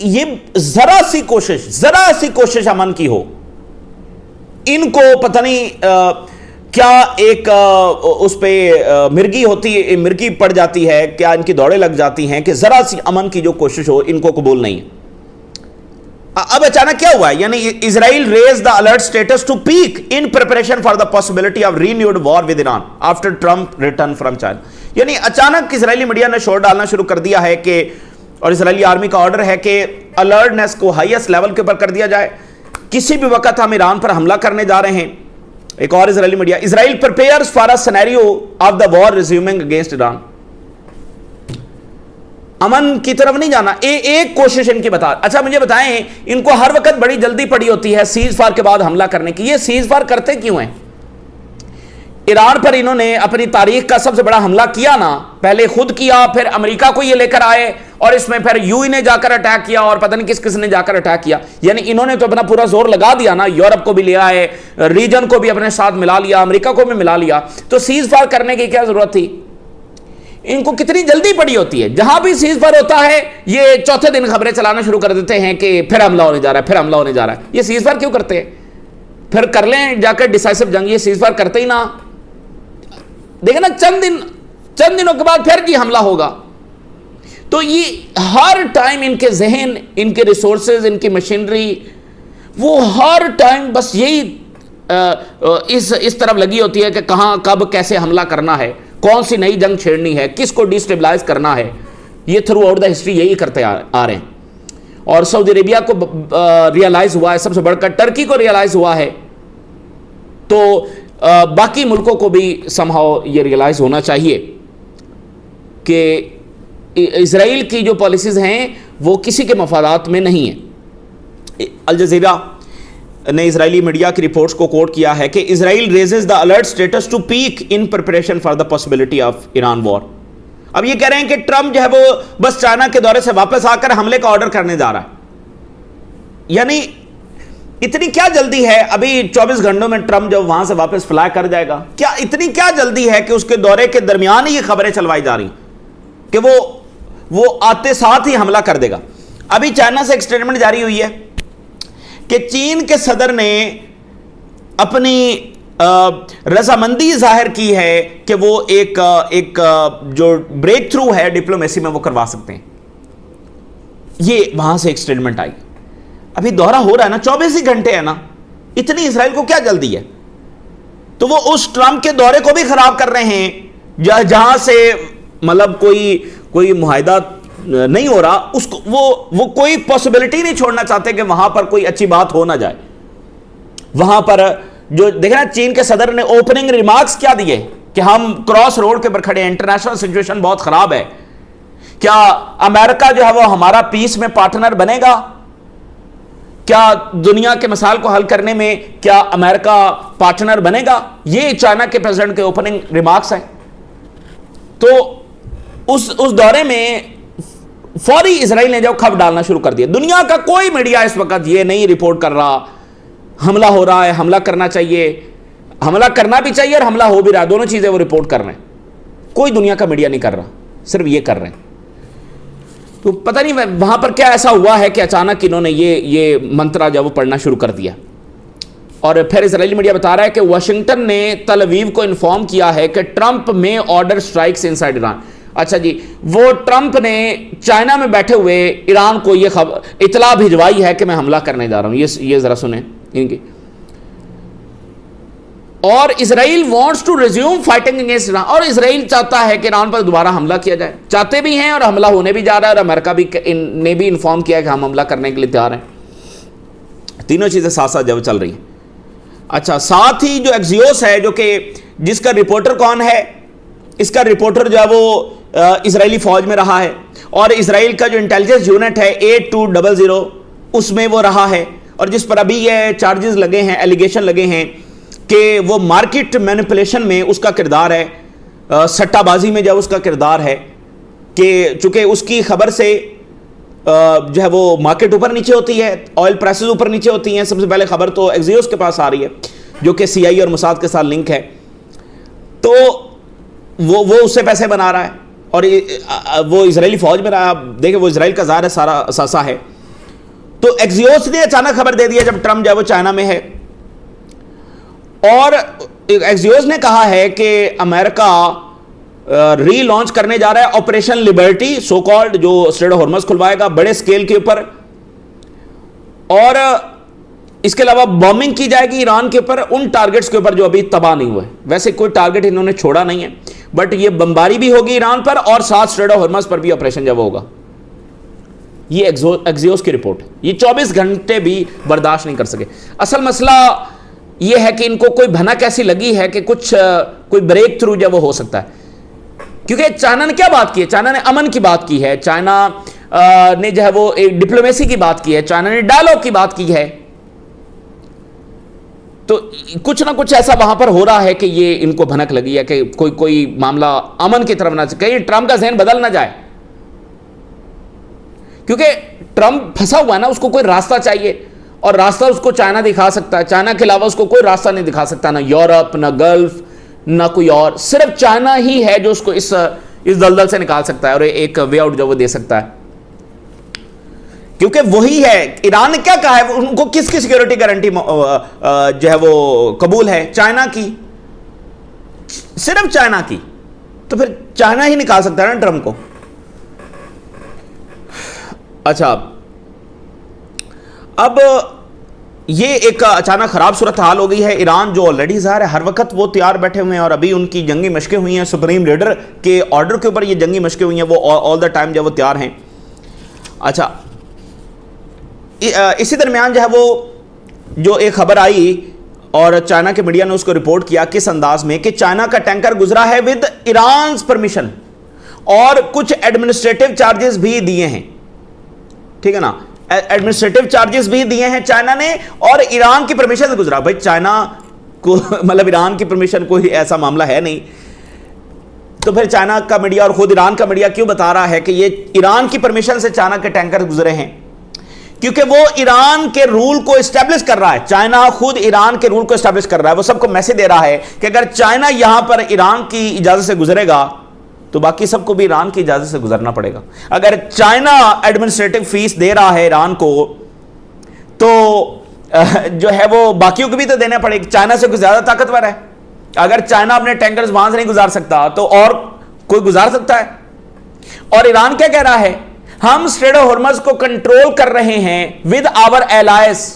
یہ ذرا سی کوشش امن کی ہو، ان کو پتہ نہیں کیا ایک اس پہ مرگی پڑ جاتی ہے، کیا ان کی دوڑیں لگ جاتی ہیں کہ ذرا سی امن کی جو کوشش ہو ان کو قبول نہیں ہے۔ اب اچانک کیا ہوا ہے؟ یعنی Israel raises the alert status to peak in preparation for the possibility of renewed war with Iran after Trump return from China. یعنی اچانک اسرائیلی میڈیا نے شور ڈالنا شروع کر دیا ہے کہ، اور اسرائیلی آرمی کا آرڈر ہے کہ الرٹنس کو ہائیسٹ لیول کے اوپر کر دیا جائے، کسی بھی وقت ہم ایران پر حملہ کرنے جا رہے ہیں۔ ایک اور Israeli media, Israel prepares for a scenario of the war resuming against Iran. امن کی طرف نہیں جانا، ایک کوشش ان کی بتا۔ اچھا مجھے بتائیں، ان کو ہر وقت بڑی جلدی پڑی ہوتی ہے سیز فائر کے بعد حملہ کرنے کی، یہ سیز فائر کرتے کیوں ہیں؟ ایران پر انہوں نے اپنی تاریخ کا سب سے بڑا حملہ کیا نا، پہلے خود کیا، پھر امریکہ کو یہ لے کر آئے، اور اس میں پھر یو نے جا کر اٹیک کیا، اور پتہ نہیں کس نے جا کر اٹیک کیا۔ یعنی انہوں نے تو اپنا پورا زور لگا دیا نا، یورپ کو بھی لے آئے، ریجن کو بھی اپنے ساتھ ملا لیا، امریکہ کو بھی ملا لیا، تو سیز فائر کرنے کی کیا ضرورت تھی؟ ان کو کتنی جلدی پڑی ہوتی ہے، جہاں بھی سیز فائر ہوتا ہے یہ چوتھے دن خبریں چلانا شروع کر دیتے ہیں کہ پھر حملہ ہونے جا رہا ہے، یہ سیز فائر کیوں کرتے ہیں؟ پھر کر لیں جا کر ڈیسائسو جنگ، یہ سیز فائر کرتے ہی نا، دیکھیں نا چند دنوں کے بعد پھر جی حملہ ہوگا۔ تو یہ ہر ٹائم ان کے ذہن، ان کے ریسورسز، ان کی مشینری، وہ ہر ٹائم بس یہی اس طرف لگی ہوتی ہے کہ کہاں کب کیسے حملہ کرنا ہے، کون سی نئی جنگ چھیڑنی ہے، کس کو ڈیسٹیبلائز کرنا ہے۔ یہ تھرو آؤٹ دا ہسٹری یہی کرتے آ رہے ہیں۔ اور سعودی عربیہ کو ریئلائز ہوا ہے، سب سے بڑھ کر ٹرکی کو ریئلائز ہوا ہے، تو باقی ملکوں کو بھی سمہاؤ یہ ریئلائز ہونا چاہیے کہ اسرائیل کی جو پالیسیز ہیں وہ کسی کے مفادات میں نہیں ہیں۔ الجزیرہ نے اسرائیلی میڈیا کی رپورٹس کو کوٹ کیا ہے کہ Israel raises the alert status to peak in preparation for the possibility of Iran war. اب یہ کہہ رہے ہیں کہ ٹرمپ جو ہے وہ بس چائنا کے دورے سے واپس آ کر حملے کا آرڈر کرنے جا رہا ہے۔ یعنی اتنی کیا جلدی ہے؟ ابھی 24 گھنٹوں میں ٹرمپ جب وہاں سے واپس فلائی کر جائے گا، کیا اتنی کیا جلدی ہے کہ اس کے دورے کے درمیان ہی یہ خبریں چلوائی جا رہی کہ وہ آتے ساتھ ہی حملہ کر دے گا؟ ابھی چائنا سے ایک سٹیٹمنٹ جاری ہوئی ہے کہ چین کے صدر نے اپنی رضامندی ظاہر کی ہے کہ وہ ایک جو بریک تھرو ہے ڈپلومیسی میں وہ کروا سکتے ہیں۔ یہ وہاں سے ایک سٹیٹمنٹ آئی۔ ابھی دورہ ہو رہا ہے نا، 24 ہی گھنٹے ہے نا، اتنی اسرائیل کو کیا جلدی ہے؟ تو وہ اس ٹرمپ کے دورے کو بھی خراب کر رہے ہیں جہاں سے مطلب کوئی معاہدہ نہیں ہو رہا، اس کو وہ کوئی پاسبلٹی نہیں چھوڑنا چاہتے کہ وہاں پر کوئی اچھی بات ہو نہ جائے۔ وہاں پر جو دیکھیں نا، چین کے صدر نے اوپننگ ریمارکس کیا دیے کہ ہم کراس روڈ کے پر کھڑے ہیں، انٹرنیشنل سچویشن بہت خراب ہے، کیا امریکہ جو ہے وہ ہمارا پیس میں پارٹنر بنے گا؟ کیا دنیا کے مسائل کو حل کرنے میں کیا امریکہ پارٹنر بنے گا؟ یہ چائنا کے پریزیڈنٹ کے اوپننگ ریمارکس ہیں۔ تو اس دورے میں فوری اسرائیل نے جو کھپ ڈالنا شروع کر دیا۔ دنیا کا کوئی میڈیا اس وقت یہ نہیں رپورٹ کر رہا حملہ ہو رہا ہے، حملہ کرنا چاہیے، حملہ کرنا بھی چاہیے اور حملہ ہو بھی رہا ہے، دونوں چیزیں وہ رپورٹ کر رہے ہیں۔ کوئی دنیا کا میڈیا نہیں کر رہا، صرف یہ کر رہے ہیں۔ تو پتہ نہیں وہاں پر کیا ایسا ہوا ہے کہ اچانک انہوں نے یہ منترا جو وہ پڑھنا شروع کر دیا۔ اور پھر اسرائیلی میڈیا بتا رہا ہے کہ واشنگٹن نے تل اویو کو انفارم کیا ہے کہ ٹرمپ میں آرڈر اسٹرائکس انسائیڈ ایران۔ اچھا جی، وہ ٹرمپ نے چائنا میں بیٹھے ہوئے ایران کو یہ اطلاع بھجوائی ہے کہ میں حملہ کرنے جا رہا ہوں۔ یہ ذرا سنیں ان کی۔ اور Israel wants to resume fighting against Iran, اور اسرائیل چاہتا ہے کہ ایران پر دوبارہ حملہ کیا جائے، چاہتے بھی ہیں اور حملہ ہونے بھی جا رہا ہے، اور امریکہ بھی نے بھی انفارم کیا کہ ہم حملہ کرنے کے لیے تیار ہیں۔ تینوں چیزیں ساتھ ساتھ جب چل رہی ہیں۔ اچھا، ساتھ ہی جو ایکزیوس ہے، جو کہ جس کا رپورٹر کون ہے، اس کا رپورٹر جو ہے وہ اسرائیلی فوج میں رہا ہے، اور اسرائیل کا جو انٹیلیجنس یونٹ ہے 8200 اس میں وہ رہا ہے، اور جس پر ابھی یہ چارجز لگے ہیں، ایلیگیشن لگے ہیں کہ وہ مارکیٹ مینیپولیشن میں اس کا کردار ہے، سٹہ بازی میں جو اس کا کردار ہے، کہ چونکہ اس کی خبر سے جو ہے وہ مارکیٹ اوپر نیچے ہوتی ہے، آئل پرائسز اوپر نیچے ہوتی ہیں۔ سب سے پہلے خبر تو ایکزیوس کے پاس آ رہی ہے جو کہ سی آئی اور موساد کے ساتھ لنک ہے، تو وہ اس سے پیسے بنا رہا ہے، اور وہ اسرائیلی فوج میں رہا۔ دیکھیں وہ اسرائیل کا ظاہر ہے سارا اثاثہ ہے، تو ایکزیوس نے اچانک خبر دے دیا جب ٹرمپ جو ہے وہ چائنا میں ہے, اور ایکزیوس نے کہا ہے کہ امریکہ ری لانچ کرنے جا رہا ہے آپریشن لبرٹی, سو کالڈ, جو اسٹریٹ آف ہارمز کھلوائے گا بڑے اسکیل کے اوپر, اور اس کے علاوہ بومبنگ کی جائے گی ایران کے اوپر, ان ٹارگٹس کے اوپر جو ابھی تباہ نہیں ہوئے. ویسے کوئی ٹارگٹ انہوں نے چھوڑا نہیں ہے, بٹ یہ بمباری بھی ہوگی ایران پر, اور ساتھ اسٹریٹ آف ہارمز پر بھی آپریشن جب ہوگا. یہ ایکزیوس کی رپورٹ, یہ 24 گھنٹے بھی برداشت نہیں کر سکے. اصل مسئلہ یہ ہے کہ ان کو کوئی بھنک ایسی لگی ہے کہ کوئی بریک تھرو جو وہ ہو سکتا ہے, کیونکہ چائنا نے کیا بات کی ہے, چائنا نے امن کی بات کی ہے, چائنا نے جو ہے وہ ڈپلومیسی کی بات کی ہے, چائنا نے ڈائیلاگ کی بات کی ہے. تو کچھ نہ کچھ ایسا وہاں پر ہو رہا ہے کہ یہ ان کو بھنک لگی ہے کہ کوئی معاملہ امن کی طرف نہ, کہیں ٹرمپ کا ذہن بدل نہ جائے, کیونکہ ٹرمپ پھنسا ہوا ہے نا, اس کو کوئی راستہ چاہیے, اور راستہ اس کو چائنا دکھا سکتا ہے. چائنا کے علاوہ اس کو کوئی راستہ نہیں دکھا سکتا, نہ یورپ, نہ گلف, نہ کوئی اور. صرف چائنا ہی ہے جو اس کو اس دلدل سے نکال سکتا ہے اور ایک وے آؤٹ جو وہ دے سکتا ہے, کیونکہ وہی ہے. ایران نے کیا کہا ہے, ان کو کس کی سیکیورٹی گارنٹی جو ہے وہ قبول ہے, چائنا کی, صرف چائنا کی. تو پھر چائنا ہی نکال سکتا ہے نا ٹرمپ کو. اچھا, اب یہ ایک اچانک خراب صورتحال ہو گئی ہے. ایران جو آلریڈی ظاہر ہے ہر وقت وہ تیار بیٹھے ہوئے ہیں, اور ابھی ان کی جنگی مشقیں ہوئی ہیں, سپریم لیڈر کے آرڈر کے اوپر یہ جنگی مشقیں ہوئی ہیں, وہ آل دا ٹائم جو وہ تیار ہیں. اچھا, اسی درمیان جو ہے وہ جو ایک خبر آئی, اور چائنا کے میڈیا نے اس کو رپورٹ کیا کس انداز میں, کہ چائنا کا ٹینکر گزرا ہے ود ایرانز پرمیشن, اور کچھ ایڈمنسٹریٹو چارجز بھی دیے ہیں. ٹھیک ہے نا, ایڈمنسٹریٹو چارجز بھی دیے ہیں چائنا نے, اور ایران کی پرمیشن سے گزرا. بھائی چائنا کو مطلب ایران کی پرمیشن کوئی ایسا معاملہ ہے نہیں, تو پھر چائنا کا میڈیا اور خود ایران کا میڈیا کیوں بتا رہا ہے کہ یہ ایران کی پرمیشن سے چائنا کے ٹینکر گزرے ہیں؟ کیونکہ وہ ایران کے رول کو اسٹیبلش کر رہا ہے. چائنا خود ایران کے رول کو اسٹیبلش کر رہا ہے, وہ سب کو میسج دے رہا ہے کہ اگر چائنا یہاں پر ایران کی اجازت سے گزرے گا تو باقی سب کو بھی ایران کی اجازت سے گزرنا پڑے گا. اگر چائنا ایڈمنسٹریٹو فیس دے رہا ہے ایران کو, تو جو ہے وہ باقیوں کو بھی تو دینا پڑے گا. چائنا سے کوئی زیادہ طاقتور ہے. اگر چائنا اپنے ٹینکرز وہاں سے نہیں گزار سکتا تو اور کوئی گزار سکتا ہے. اور ایران کیا کہہ رہا ہے, ہم اسٹریٹ آف ہارمز کو کنٹرول کر رہے ہیں ود آور ایلائز.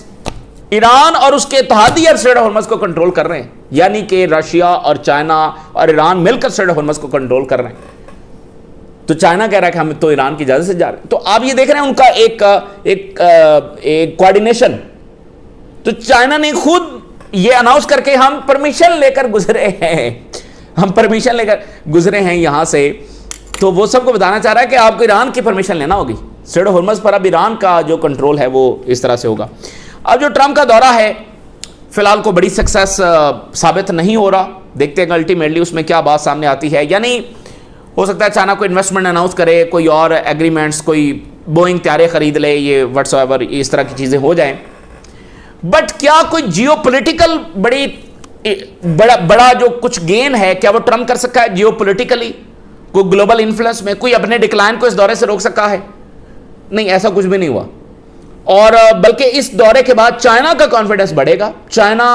ایران اور اس کے اتحادی اب اسٹریٹ آف ہارمز کو کنٹرول کر رہے ہیں, یعنی کہ رشیا اور چائنا اور ایران مل کر اسٹریٹ آف ہارمز کو کنٹرول کر رہے ہیں. تو چائنا کہہ رہا ہے کہ ہم تو ایران کی اجازت سے جا رہے ہیں. تو آپ یہ دیکھ رہے ہیں ان کا ایک کوارڈینیشن. تو چائنا نے خود یہ اناؤنس کر کے ہم پرمیشن لے کر گزرے ہیں, ہم پرمیشن لے کر گزرے ہیں یہاں سے. تو وہ سب کو بتانا چاہ رہا ہے کہ آپ کو ایران کی پرمیشن لینا ہوگی. اسٹریٹ آف ہارمز پر اب ایران کا جو کنٹرول ہے وہ اس طرح سے ہوگا. اب جو ٹرمپ کا دورہ ہے فی الحال کو بڑی سکسیس ثابت نہیں ہو رہا. دیکھتے ہیں کہ الٹیمیٹلی اس میں کیا بات سامنے آتی ہے. یعنی ہو سکتا ہے چائنا کو انویسٹمنٹ اناؤنس کرے, کوئی اور ایگریمنٹس, کوئی بوئنگ طیارے خرید لے, یہ واٹس ایور اس طرح کی چیزیں ہو جائیں. بٹ کیا کوئی جیو پولیٹیکل بڑا جو کچھ گین ہے, کیا وہ ٹرمپ کر سکا ہے جیو پولیٹیکلی؟ کوئی گلوبل انفلوئنس میں کوئی اپنے ڈکلائن کو اس دورے سے روک سکا ہے؟ نہیں, ایسا کچھ بھی نہیں ہوا. اور بلکہ اس دورے کے بعد چائنا کا کانفیڈنس بڑھے گا. چائنا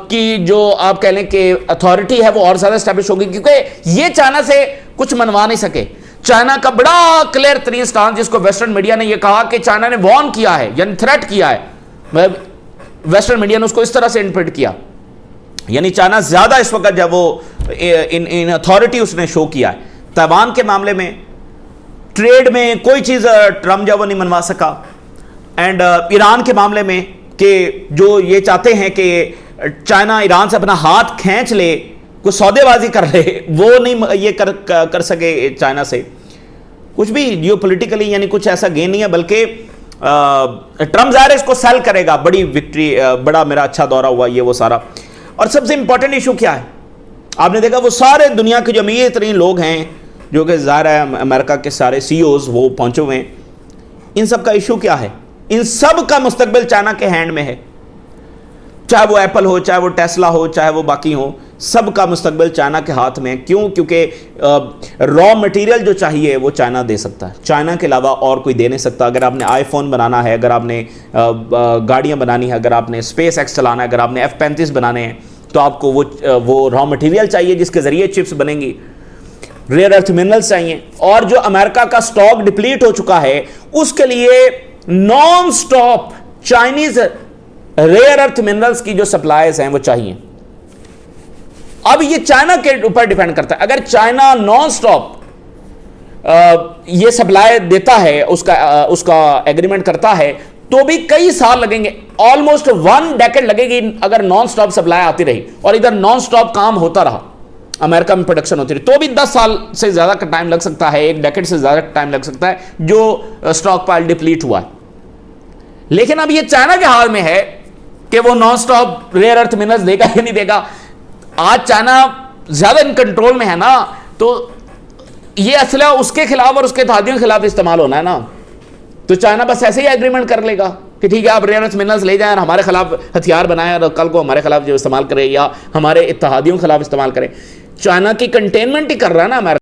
کی جو آپ کہہ لیں کہ اتھارٹی ہے وہ اور زیادہ اسٹیبلش ہوگی, کیونکہ یہ چائنا سے کچھ منوا نہیں سکے. چائنا کا بڑا کلیئر ترین سٹانس, جس کو ویسٹرن میڈیا نے یہ کہا کہ چائنا نے وارن کیا ہے, یعنی تھریٹ کیا ہے, ویسٹرن میڈیا نے اس کو اس طرح سے انٹرپریٹ کیا, یعنی چائنا زیادہ اس وقت جب وہ ان اتھارٹی اس نے شو کیا ہے. تائیوان کے معاملے میں, ٹریڈ میں کوئی چیز ٹرمپ جب وہ نہیں منوا سکا, اینڈ ایران کے معاملے میں کہ جو یہ چاہتے ہیں کہ چائنا ایران سے اپنا ہاتھ کھینچ لے, کوئی سودے بازی کر لے, وہ نہیں یہ کر سکے چائنا سے کچھ بھی جیو پولیٹیکلی, یعنی کچھ ایسا گین نہیں ہے. بلکہ ٹرمپ ظاہر اس کو سیل کرے گا, بڑی وکٹری, بڑا میرا اچھا دورہ ہوا, یہ وہ سارا. اور سب سے امپورٹنٹ ایشو کیا ہے, آپ نے دیکھا وہ سارے دنیا کے جو امیر ترین لوگ ہیں, جو کہ ظاہر ہے امریکہ کے سارے سی اوز وہ پہنچے ہوئے ہیں. ان سب کا ایشو کیا ہے؟ ان سب کا مستقبل چائنا کے ہینڈ میں ہے. چاہے وہ ایپل ہو, چاہے وہ ٹیسلا ہو, چاہے وہ باقی ہو, سب کا مستقبل چائنا کے ہاتھ میں ہے. کیوں؟ کیونکہ را مٹیریل جو چاہیے وہ چائنا دے سکتا ہے, چائنا کے علاوہ اور کوئی دے نہیں سکتا. اگر آپ نے آئی فون بنانا ہے, اگر آپ نے گاڑیاں بنانی ہے, اگر آپ نے اسپیس ایکس چلانا ہے, اگر آپ نے F-35 بنانے ہیں, تو آپ کو وہ را مٹیریل چاہیے جس کے ذریعے چپس بنیں گی, ریئر ارتھ منرلز چاہیے. اور جو امریکہ کا سٹاک ڈپلیٹ ہو چکا ہے, اس کے لیے نان سٹاپ چائنیز ریئر ارتھ منرلز کی جو سپلائیز ہیں وہ چاہیے. اب یہ چائنا کے اوپر ڈیپینڈ کرتا ہے. اگر چائنا نان سٹاپ یہ سپلائی دیتا ہے, اس کا ایگریمنٹ کرتا ہے, تو بھی کئی سال لگیں گے, آلموسٹ 1 ڈیکیڈ لگے گی اگر نان سٹاپ سپلائی آتی رہی اور ادھر نان سٹاپ کام ہوتا رہا, امریکہ میں پروڈکشن ہوتی رہی, تو بھی 10 سال سے زیادہ کا ٹائم لگ سکتا ہے, 1 ڈیکیڈ سے زیادہ ٹائم لگ سکتا ہے جو سٹاک پائل ڈپلیٹ ہوا ہے. لیکن اب یہ چائنا کے حال میں ہے کہ وہ نان سٹاپ ریئر ارتھ منرلز دے گا یا نہیں دے گا. آج چائنا زیادہ ان کنٹرول میں ہے نا, تو یہ اسلحہ اس کے خلاف اور اس کے اتحادیوں کے خلاف استعمال ہونا ہے نا, تو چائنا بس ایسے ہی ایگریمنٹ کر لے گا کہ ٹھیک ہے آپ ریئر ارتھ منرلز لے جائیں اور ہمارے خلاف ہتھیار بنائیں اور کل کو ہمارے خلاف جو استعمال کرے یا ہمارے اتحادیوں کے خلاف استعمال کرے. چائنا کی کنٹینمنٹ ہی کر رہا ہے نا امریکہ.